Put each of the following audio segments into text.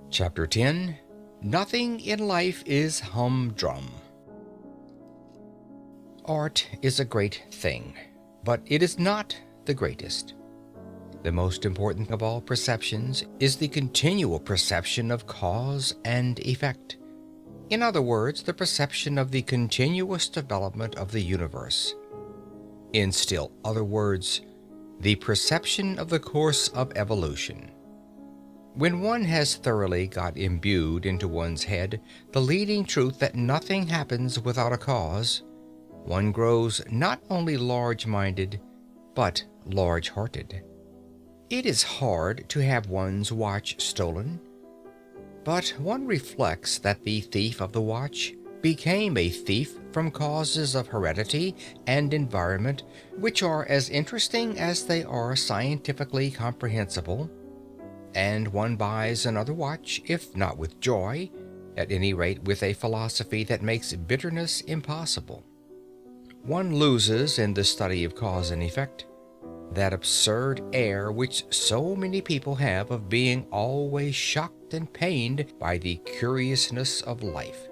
Chapter 10. Nothing in life is humdrum. Art is a great thing, but it is not the greatest. The most important of all perceptions is the continual perception of cause and effect. In other words, the perception of the continuous development of the universe. In still other words, the perception of the course of evolution. When one has thoroughly got imbued into one's head the leading truth that nothing happens without a cause, one grows not only large-minded, but large-hearted. It is hard to have one's watch stolen, but one reflects that the thief of the watch became a thief from causes of heredity and environment which are as interesting as they are scientifically comprehensible, and one buys another watch, if not with joy, at any rate with a philosophy that makes bitterness impossible. One loses in the study of cause and effect that absurd air which so many people have of being always shocked and pained by the curiousness of life.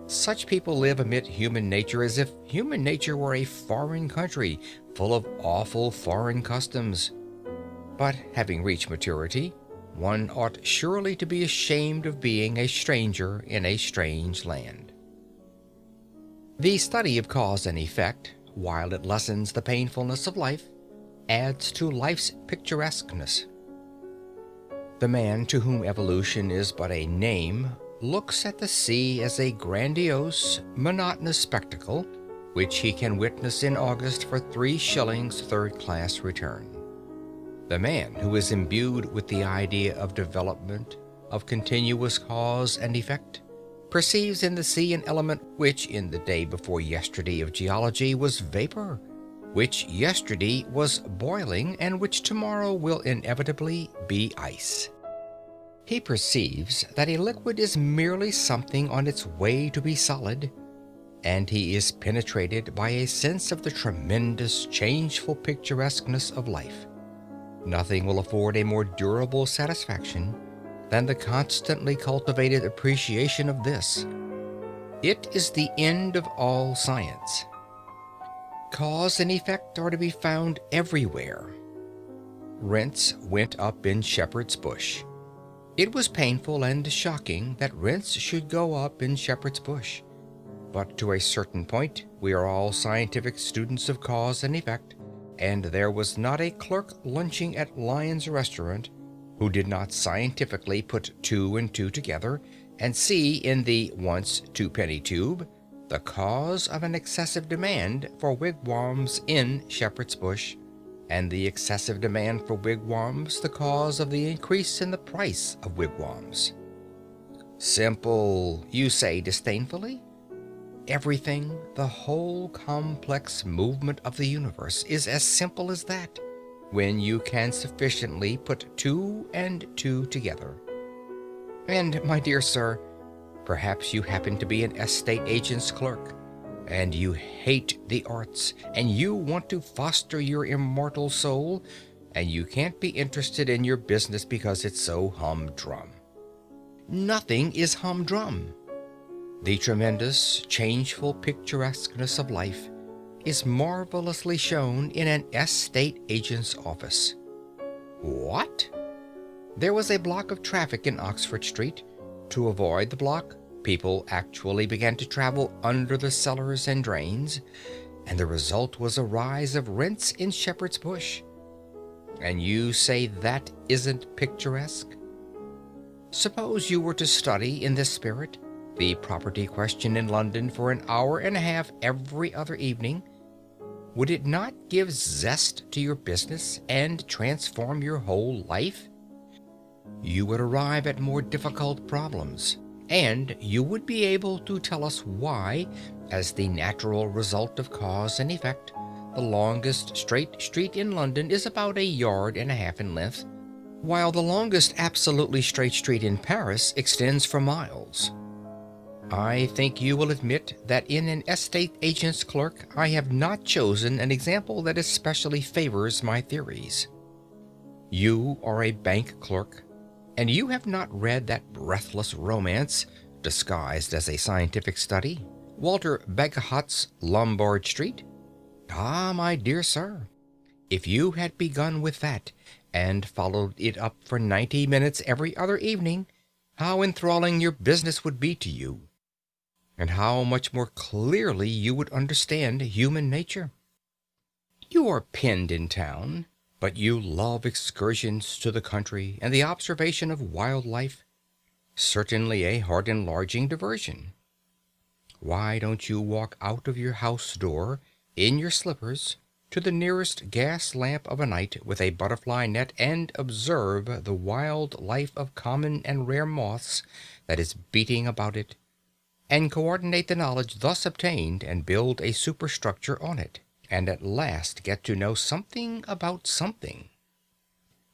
Such people live amid human nature as if human nature were a foreign country full of awful foreign customs. But having reached maturity, one ought surely to be ashamed of being a stranger in a strange land. The study of cause and effect, while it lessens the painfulness of life, adds to life's picturesqueness. The man to whom evolution is but a name looks at the sea as a grandiose, monotonous spectacle, which he can witness in August for 3 shillings third-class return. The man who is imbued with the idea of development, of continuous cause and effect, perceives in the sea an element which in the day before yesterday of geology was vapor, which yesterday was boiling, and which tomorrow will inevitably be ice. He perceives that a liquid is merely something on its way to be solid, and he is penetrated by a sense of the tremendous changeful picturesqueness of life. Nothing will afford a more durable satisfaction than the constantly cultivated appreciation of this. It is the end of all science. Cause and effect are to be found everywhere. Rents went up in Shepherd's Bush. It was painful and shocking that rents should go up in Shepherd's Bush. But to a certain point, we are all scientific students of cause and effect, and there was not a clerk lunching at Lyon's restaurant who did not scientifically put 2 and 2 together and see in the once 2-penny tube the cause of an excessive demand for wigwams in Shepherd's Bush, and the excessive demand for wigwams the cause of the increase in the price of wigwams. Simple, you say disdainfully? Everything, the whole complex movement of the universe, is as simple as that, when you can sufficiently put 2 and 2 together. And, my dear sir, perhaps you happen to be an estate agent's clerk, and you hate the arts, and you want to foster your immortal soul, and you can't be interested in your business because it's so humdrum. Nothing is humdrum. The tremendous, changeful picturesqueness of life is marvelously shown in an estate agent's office. What? There was a block of traffic in Oxford Street. To avoid the block, people actually began to travel under the cellars and drains, and the result was a rise of rents in Shepherd's Bush. And you say that isn't picturesque? Suppose you were to study in this spirit the property question in London for an hour and a half every other evening. Would it not give zest to your business and transform your whole life? You would arrive at more difficult problems, and you would be able to tell us why, as the natural result of cause and effect, the longest straight street in London is about 1.5 yards in length, while the longest absolutely straight street in Paris extends for miles. I think you will admit that in an estate agent's clerk I have not chosen an example that especially favors my theories. You are a bank clerk, And you have not read that breathless romance, disguised as a scientific study, Walter Bagehot's Lombard Street? Ah, my dear sir, if you had begun with that, and followed it up for 90 minutes every other evening, how enthralling your business would be to you, and how much more clearly you would understand human nature. You are penned in town, but you love excursions to the country and the observation of wild life. Certainly a heart-enlarging diversion. Why don't you walk out of your house door in your slippers to the nearest gas lamp of a night with a butterfly net and observe the wild life of common and rare moths that is beating about it, and coordinate the knowledge thus obtained and build a superstructure on it, and at last get to know something about something.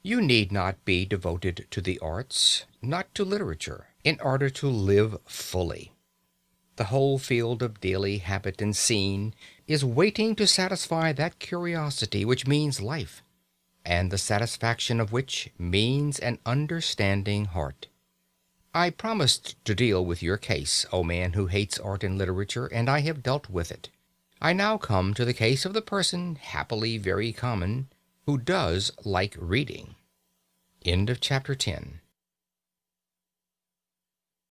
You need not be devoted to the arts, not to literature, in order to live fully. The whole field of daily habit and scene is waiting to satisfy that curiosity which means life, and the satisfaction of which means an understanding heart. I promised to deal with your case, O man who hates art and literature, and I have dealt with it. I now come to the case of the person, happily very common, who does like reading. End of chapter 10.